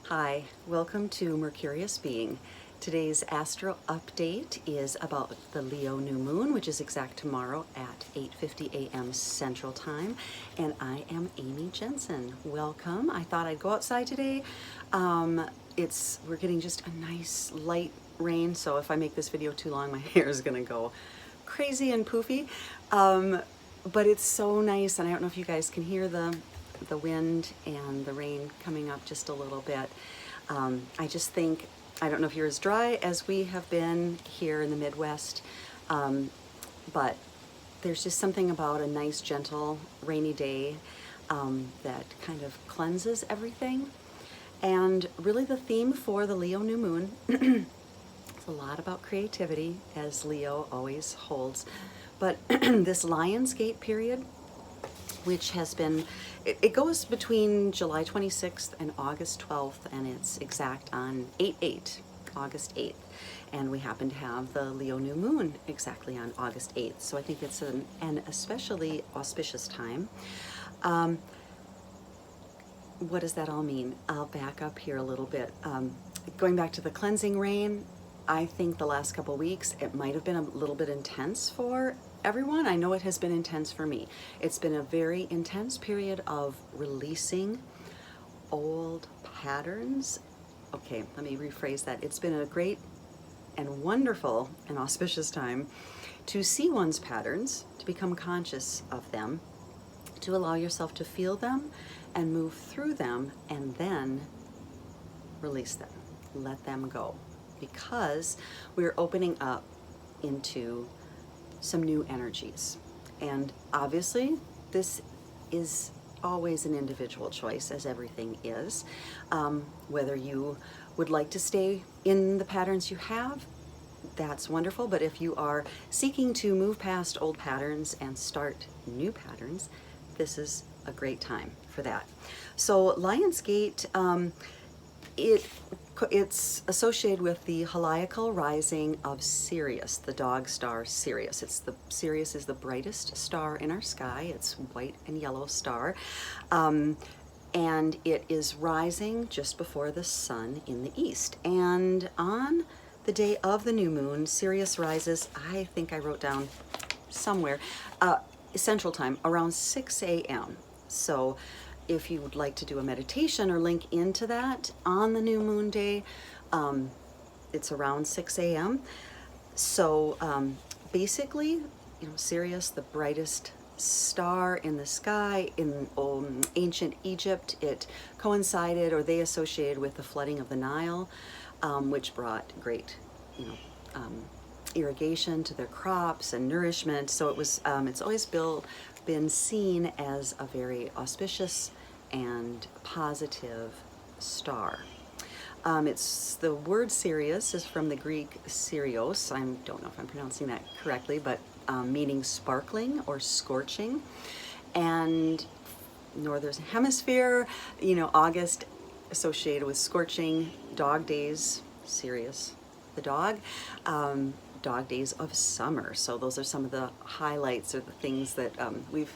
Hi, welcome to Mercurius Being. Today's astro update is about the Leo new moon, which is exact tomorrow at 8:50 a.m. Central Time. And I am Amy Jensen. Welcome. I thought I'd go outside today. We're getting just a nice light rain, so if I make this video too long, my hair is gonna go crazy and poofy. But it's so nice, and I don't know if you guys can hear the wind and the rain coming up just a little bit. I just think, I don't know if you're as dry as we have been here in the Midwest, but there's just something about a nice, gentle, rainy day that kind of cleanses everything. And really the theme for the Leo new moon is a lot about creativity, as Leo always holds. But this Lion's Gate period, which has been, it goes between July 26th and August 12th, and it's exact on 8/8, August 8th. And we happen to have the Leo new moon exactly on August 8th. So I think it's an especially auspicious time. What does that all mean? I'll back up here a little bit. Going back to the cleansing rain, I think the last couple weeks, it might have been a little bit intense for everyone. I know it has been intense for me. It's been a very intense period of releasing old patterns. Okay, let me rephrase that. It's been a great and wonderful and auspicious time to see one's patterns, to become conscious of them, to allow yourself to feel them and move through them, and then release them, let them go. Because we're opening up into some new energies. And obviously, this is always an individual choice, as everything is. Whether you would like to stay in the patterns you have, that's wonderful. But if you are seeking to move past old patterns and start new patterns, this is a great time for that. So Lion's Gate, it's associated with the heliacal rising of Sirius, the dog star Sirius. Sirius is the brightest star in our sky. It's white and yellow star. And it is rising just before the sun in the east. And on the day of the new moon, Sirius rises, I think I wrote down somewhere, Central Time, around 6 a.m. So if you would like to do a meditation or link into that on the new moon day, it's around 6 a.m. So basically, Sirius, the brightest star in the sky in ancient Egypt, it coincided, or they associated with the flooding of the Nile, which brought great, irrigation to their crops and nourishment. So it was, it's always been seen as a very auspicious and positive star. It's the word Sirius is from the Greek Sirios. I don't know if I'm pronouncing that correctly, but meaning sparkling or scorching. And Northern Hemisphere, August associated with scorching, dog days, Sirius, the dog. Dog days of summer. So those are some of the highlights, or the things that we've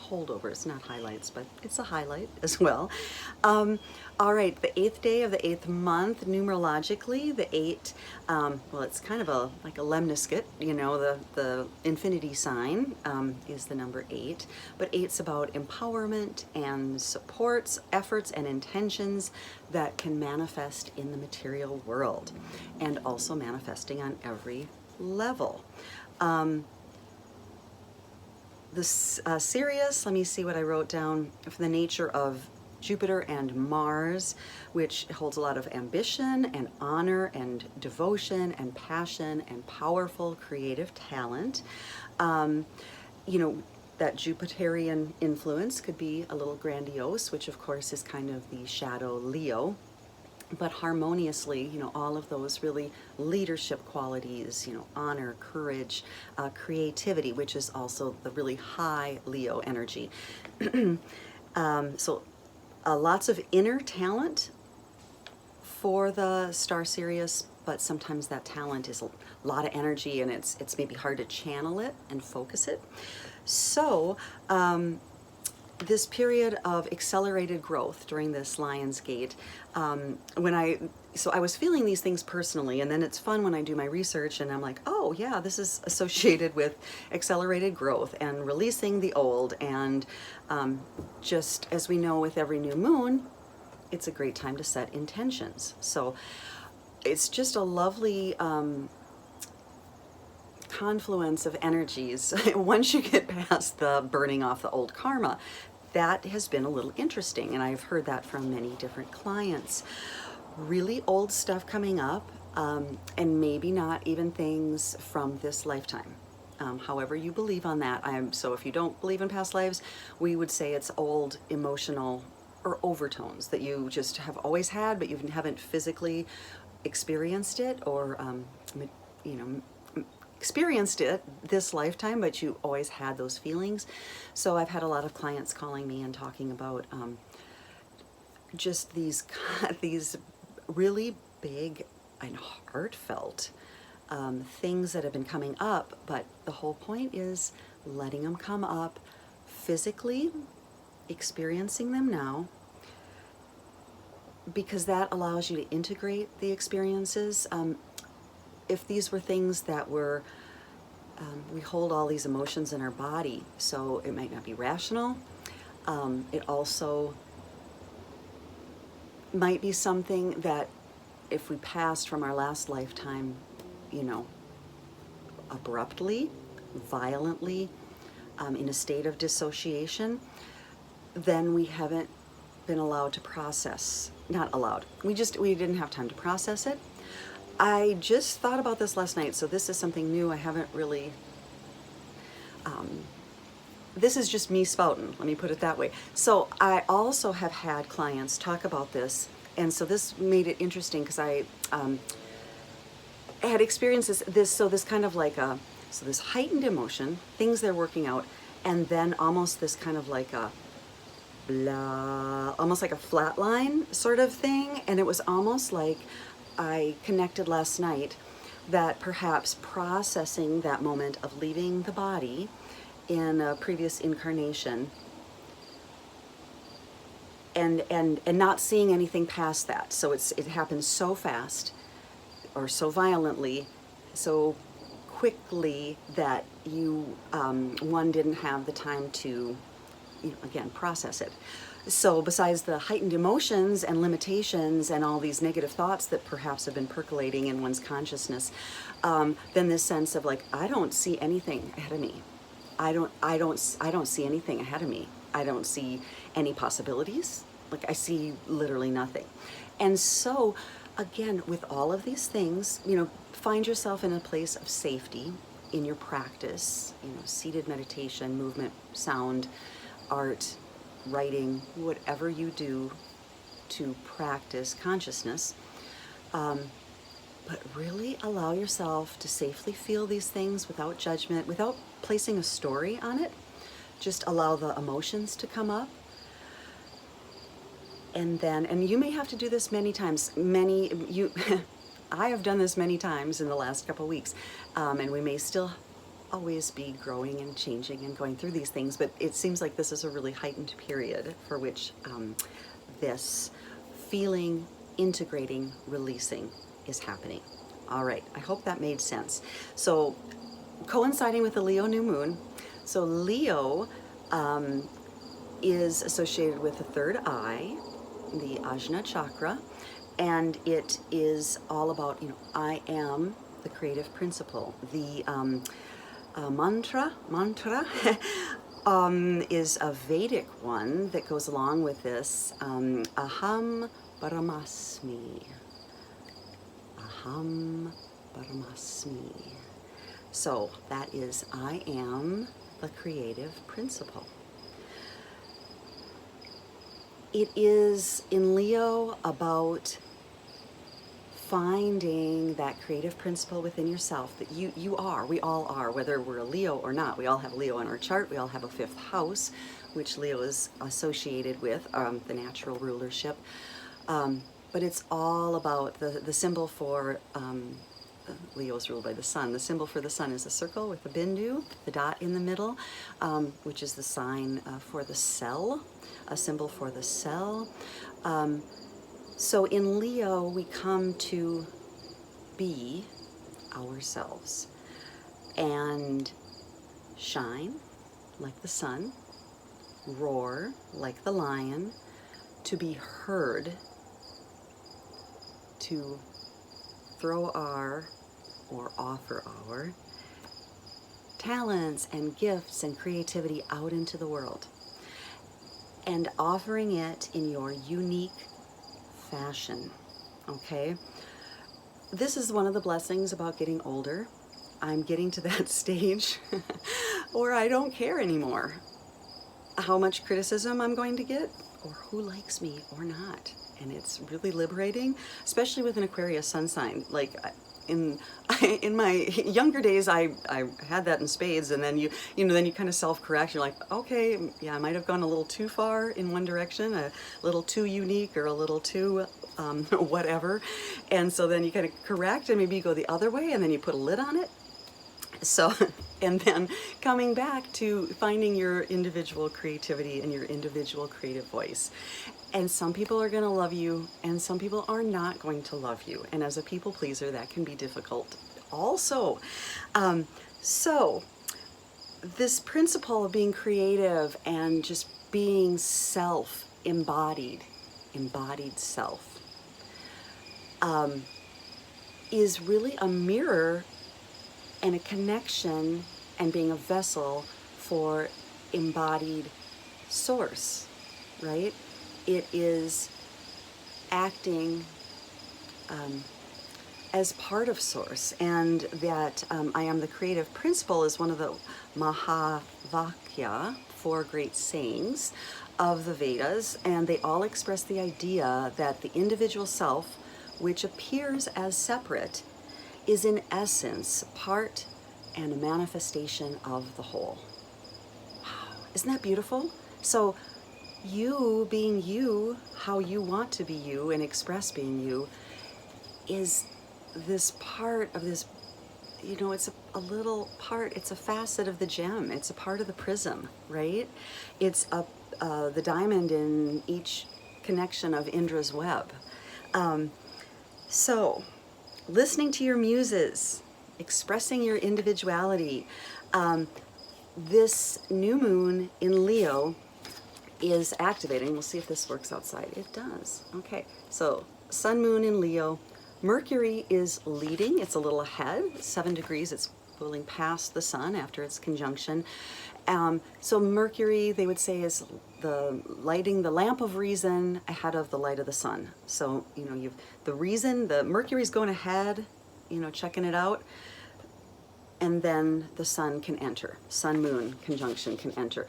holdovers, not highlights, but it's a highlight as well. All right, the 8th day of the 8th month, numerologically, the 8, well, it's kind of like a lemniscate, the infinity sign is the number 8, but 8's about empowerment and supports, efforts, and intentions that can manifest in the material world, and also manifesting on every level. Sirius, let me see what I wrote down, for the nature of Jupiter and Mars, which holds a lot of ambition and honor and devotion and passion and powerful creative talent. That Jupiterian influence could be a little grandiose, which of course is kind of the shadow Leo. But harmoniously, all of those really leadership qualities, honor, courage, creativity, which is also the really high Leo energy. So Lots of inner talent for the star Sirius, but sometimes that talent is a lot of energy and it's maybe hard to channel it and focus it. So this period of accelerated growth during this Lion's Gate, so I was feeling these things personally, and then it's fun when I do my research and I'm like, oh yeah, this is associated with accelerated growth and releasing the old, and just as we know with every new moon, it's a great time to set intentions. So it's just a lovely confluence of energies. Once you get past the burning off the old karma, that has been a little interesting, and I've heard that from many different clients. Really old stuff coming up, and maybe not even things from this lifetime. However you believe on that. So if you don't believe in past lives, we would say it's old emotional or overtones that you just have always had, but you haven't physically experienced it, or experienced it this lifetime, but you always had those feelings. So I've had a lot of clients calling me and talking about just these really big and heartfelt things that have been coming up, but the whole point is letting them come up physically, experiencing them now, because that allows you to integrate the experiences. If these were things that were, we hold all these emotions in our body, so it might not be rational. It also might be something that if we passed from our last lifetime, abruptly, violently, in a state of dissociation, then we haven't been allowed to process. Not allowed. We didn't have time to process it. I just thought about this last night, so this is something new. I haven't really, this is just me spouting, let me put it that way. So I also have had clients talk about this, and so this made it interesting because I had experienced this kind of like this heightened emotion, things they're working out, and then almost this kind of like a blah, almost like a flat line sort of thing, and it was almost like I connected last night that perhaps processing that moment of leaving the body in a previous incarnation and not seeing anything past that. So it happens so fast or so violently, so quickly that you, one didn't have the time to, again, process it. So besides the heightened emotions and limitations and all these negative thoughts that perhaps have been percolating in one's consciousness, then this sense of like, I don't see anything ahead of me. I don't see anything ahead of me. I don't see any possibilities. Like I see literally nothing. And so again, with all of these things, find yourself in a place of safety in your practice, seated meditation, movement, sound, art, writing, whatever you do to practice consciousness, but really allow yourself to safely feel these things without judgment, without placing a story on it. Just allow the emotions to come up. And you may have to do this many times. I have done this many times in the last couple weeks, and we may still always be growing and changing and going through these things, but it seems like this is a really heightened period for which this feeling, integrating, releasing is happening. All right, I hope that made sense. So coinciding with the Leo new moon, so Leo is associated with the third eye, the Ajna chakra, and it is all about, I am the creative principle. The mantra is a Vedic one that goes along with this. Aham Paramasmi. Aham Paramasmi. So that is, I am the creative principle. It is in Leo about finding that creative principle within yourself that we all are, whether we're a Leo or not. We all have Leo in our chart. We all have a fifth house. which Leo is associated with, the natural rulership. But it's all about the symbol for Leo is ruled by the sun. The symbol for the sun is a circle with a bindu, the dot in the middle, which is the sign for the cell, a symbol for the cell. So in Leo, we come to be ourselves and shine like the sun, roar like the lion, to be heard, to throw our or offer our talents and gifts and creativity out into the world, and offering it in your unique fashion, okay? This is one of the blessings about getting older. I'm getting to that stage where I don't care anymore how much criticism I'm going to get or who likes me or not. And it's really liberating, especially with an Aquarius sun sign. Like in my younger days, I had that in spades, and then then you kind of self-correct. You're like, okay, yeah, I might have gone a little too far in one direction, a little too unique or a little too whatever. And so then you kind of correct and maybe you go the other way, and then you put a lid on it. So, and then coming back to finding your individual creativity and your individual creative voice. And some people are going to love you, and some people are not going to love you. And as a people pleaser, that can be difficult also. So this principle of being creative and just being self, embodied self, is really a mirror and a connection and being a vessel for embodied source, right? It is acting as part of source, and that I am the creative principle is one of the Mahavakya, 4 great sayings of the Vedas, and they all express the idea that the individual self, which appears as separate, is in essence part and a manifestation of the whole. Wow, isn't that beautiful? So you being you, how you want to be you and express being you, is this part of this, it's a little part, it's a facet of the gem, it's a part of the prism, right? It's the diamond in each connection of Indra's web. So listening to your muses, expressing your individuality. This new moon in Leo is activating. We'll see if this works outside. It does. Okay, so sun, moon in Leo. Mercury is leading. It's a little ahead, 7 degrees. It's pulling past the sun after its conjunction. So Mercury, they would say, is lighting the lamp of reason ahead of the light of the sun. So, you've the reason, the Mercury's going ahead, checking it out, and then the sun can enter. Sun-moon conjunction can enter.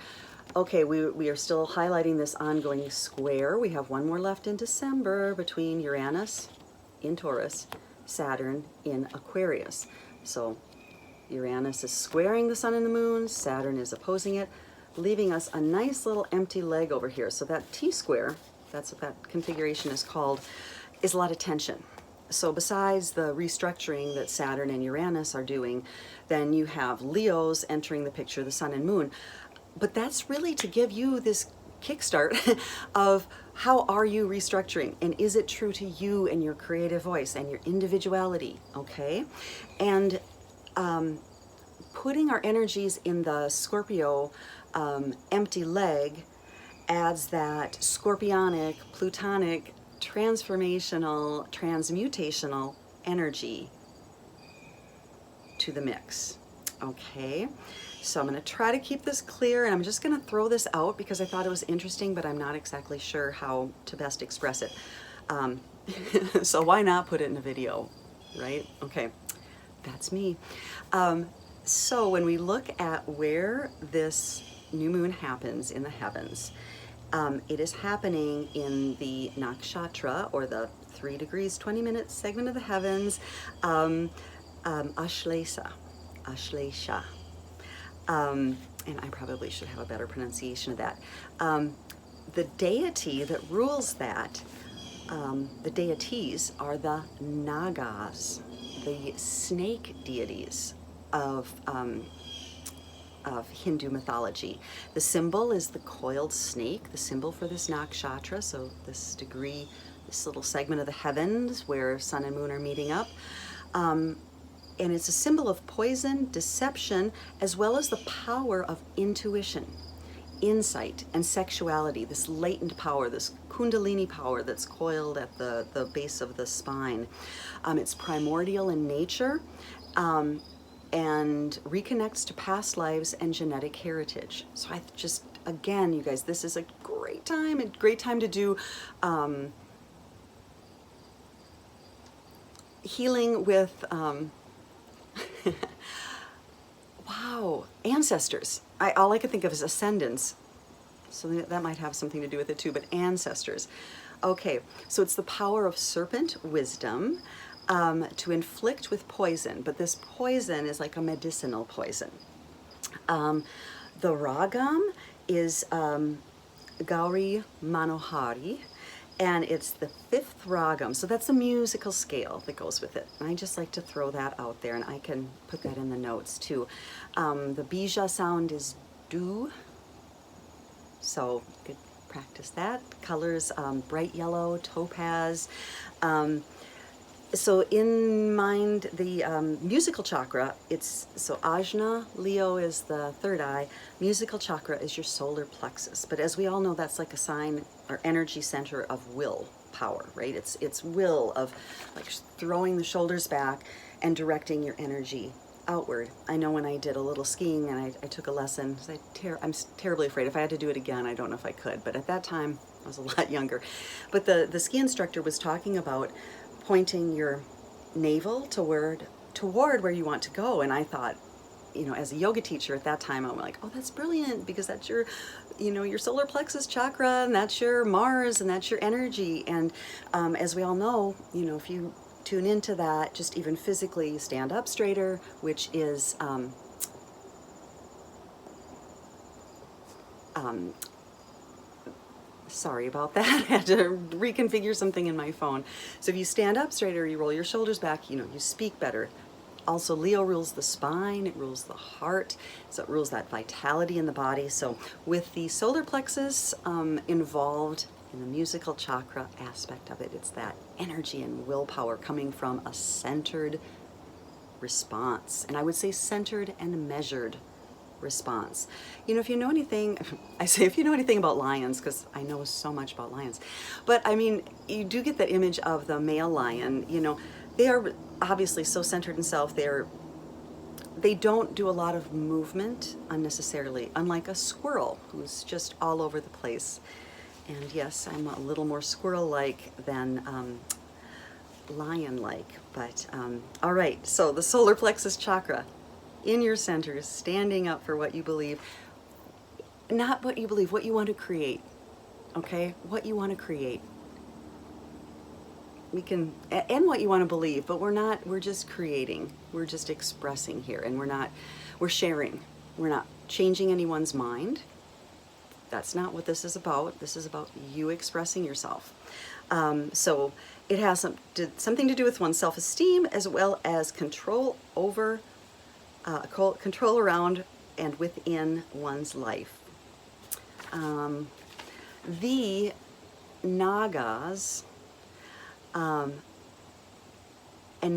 Okay, we are still highlighting this ongoing square. We have one more left in December between Uranus in Taurus, Saturn in Aquarius. So Uranus is squaring the sun and the moon, Saturn is opposing it, leaving us a nice little empty leg over here. So that T-square, that's what that configuration is called, is a lot of tension. So besides the restructuring that Saturn and Uranus are doing, then you have Leos entering the picture, the sun and moon. But that's really to give you this kickstart of how are you restructuring, and is it true to you and your creative voice and your individuality, okay? And putting our energies in the Scorpio empty leg adds that scorpionic, plutonic, transformational, transmutational energy to the mix, okay? So I'm going to try to keep this clear, and I'm just going to throw this out because I thought it was interesting, but I'm not exactly sure how to best express it. So why not put it in a video, right? Okay, that's me. So when we look at where this new moon happens in the heavens, it is happening in the Nakshatra, or the 3 degrees, 20 minutes segment of the heavens, Ashlesha. and I probably should have a better pronunciation of that. The deity that rules that, the deities are the Nagas, the snake deities of Hindu mythology. The symbol is the coiled snake, the symbol for this nakshatra, so this degree, this little segment of the heavens where sun and moon are meeting up. And it's a symbol of poison, deception, as well as the power of intuition, insight, and sexuality, this latent power, this kundalini power that's coiled at the base of the spine. It's primordial in nature, and reconnects to past lives and genetic heritage. So I just, again, you guys, this is a great time to do healing with, wow, ancestors. All I could think of is ascendants. So that might have something to do with it too, but ancestors. Okay, so it's the power of serpent wisdom, to inflict with poison, but this poison is like a medicinal poison. The ragam is Gauri Manohari, and it's the 5th ragam, so that's a musical scale that goes with it. And I just like to throw that out there, and I can put that in the notes too. The bija sound is do, so you could practice that. Colors, bright yellow, topaz. So in mind, the musical chakra, so Ajna, Leo is the 3rd eye, musical chakra is your solar plexus. But as we all know, that's like a sign or energy center of will power, right? It's will of like throwing the shoulders back and directing your energy outward. I know when I did a little skiing and I took a lesson, I'm terribly afraid. If I had to do it again, I don't know if I could, but at that time I was a lot younger. But the ski instructor was talking about pointing your navel toward where you want to go. And I thought, you know, as a yoga teacher at that time, I'm like, oh, that's brilliant, because that's your, you know, your solar plexus chakra, and that's your Mars, and that's your energy. And as we all know, you know, if you tune into that, just even physically stand up straighter, which is sorry about that. I had to reconfigure something in my phone. So if you stand up straighter, you roll your shoulders back, you know, you speak better. Also, Leo rules the spine, it rules the heart, so it rules that vitality in the body. So with the solar plexus involved in the musical chakra aspect of it, it's that energy and willpower coming from a centered response. And I would say centered and measured response. You know, if you know anything, I say if you know anything about lions, because I know so much about lions, but I mean, you do get that image of the male lion. You know, they are obviously so centered in self. They don't do a lot of movement unnecessarily, unlike a squirrel who's just all over the place. And yes, I'm a little more squirrel-like than lion-like, but all right, so the solar plexus chakra in your center, standing up for what you believe, not what you believe, what you want to create, okay? What you want to create. We can, and what you want to believe, but we're just creating, we're just expressing here, and we're sharing. We're not changing anyone's mind. That's not what this is about. This is about you expressing yourself. So it has something to do with one's self-esteem, as well as control over, control around and within one's life. The Nagas and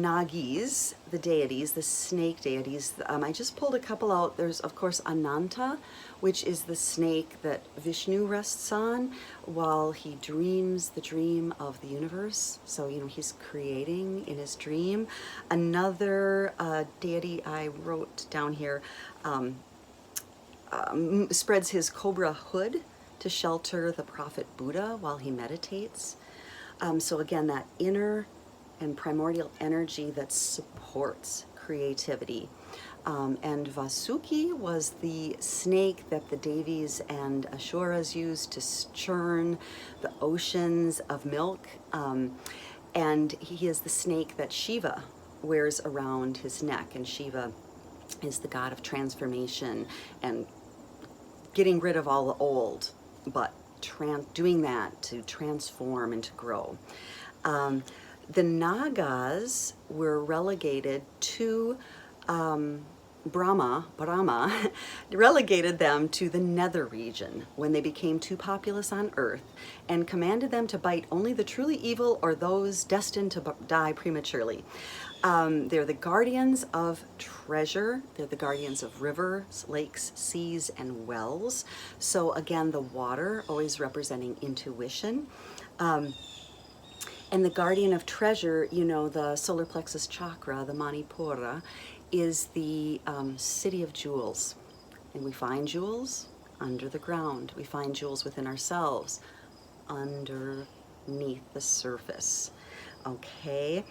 Nagis, the deities, the snake deities, I just pulled a couple out. There's, of course, Ananta, which is the snake that Vishnu rests on while he dreams the dream of the universe. So, you know, he's creating in his dream. Another deity I wrote down here spreads his cobra hood to shelter the prophet Buddha while he meditates. So again, that inner and primordial energy that supports creativity. And Vasuki was the snake that the Devis and Asuras used to churn the oceans of milk. And he is the snake that Shiva wears around his neck. And Shiva is the god of transformation and getting rid of all the old, but doing that to transform and to grow. The Nagas were relegated to Brahma relegated them to the nether region when they became too populous on Earth and commanded them to bite only the truly evil or those destined to die prematurely. They're the guardians of treasure. They're the guardians of rivers, lakes, seas, and wells. So again, the water always representing intuition. And the guardian of treasure, you know, the solar plexus chakra, the Manipura, is the city of jewels. And we find jewels under the ground. We find jewels within ourselves, underneath the surface. Okay,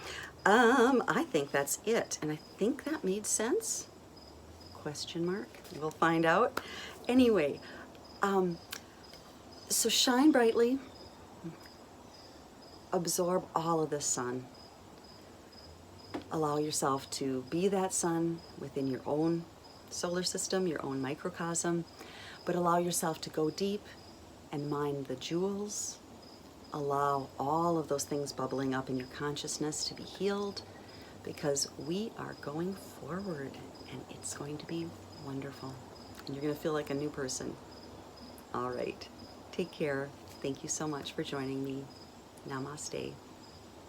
I think that's it. And I think that made sense? Question mark? We'll find out. Anyway, so shine brightly. Absorb all of the sun. Allow yourself to be that sun within your own solar system, your own microcosm, but allow yourself to go deep and mine the jewels. Allow all of those things bubbling up in your consciousness to be healed, because we are going forward and it's going to be wonderful. And you're going to feel like a new person. All right. Take care. Thank you so much for joining me. Namaste.